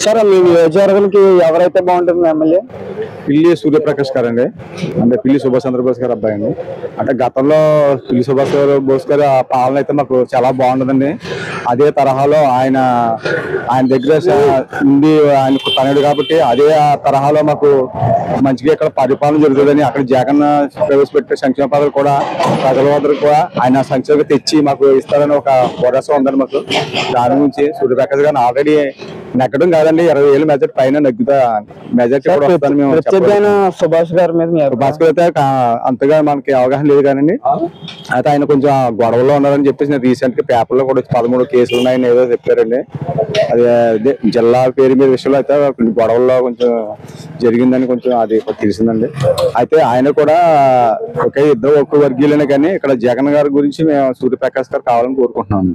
Sir మీ నియోజకవర్గానికి ఎవరైతే బాగుంటుంది ఎమ్మెల్యే? పిల్లి సూర్యప్రకాష్ గారు అండి, అంటే పిల్లి సుభాష్ చంద్రబోస్ గారు అబ్బాయి అండి. అంటే గతంలో పిల్లి సుభాష్ బోస్ గారు ఆ పాలన అయితే మాకు చాలా బాగుంటుందండి. అదే తరహాలో ఆయన దగ్గర ఉంది, ఆయన తనయుడు కాబట్టి అదే తరహాలో మాకు మంచిగా ఇక్కడ పరిపాలన జరుగుతుందని, అక్కడ జగన్ ప్రవేశపెట్టే సంక్షేమ పథకాలు కూడా ప్రజల వద్దకు కూడా ఆయన సంక్షేమ తెచ్చి మాకు ఇస్తారని ఒక భరోసా ఉందండి మాకు. దాని గురించి సూర్యప్రకాష్ గారిని ఆల్రెడీ నెగ్గడం కాదండి, 20,000 మెజార్టీ పైన నెగ్గుతా మెజార్టీ కూడా వస్తాను మేము. సుభాష్ గారి మీద సుభాష్ గారు అయితే అంతగా మనకి అవగాహన లేదు కానీ అయితే ఆయన కొంచెం గొడవలో ఉన్నారని చెప్పేసి నేను రీసెంట్ గా పేపర్ లో కూడా 13 కేసులు ఉన్నాయని ఏదో చెప్పారండి. అదే జిల్లా పేరు మీద విషయంలో అయితే గొడవల్లో కొంచెం జరిగిందని కొంచెం అది తెలిసిందండి. అయితే ఆయన కూడా ఇద్దరు ఒక్క వర్గీయులనే కానీ ఇక్కడ జగన్ గారి గురించి మేము సూర్యప్రకాష్ గారు కావాలని కోరుకుంటున్నాం.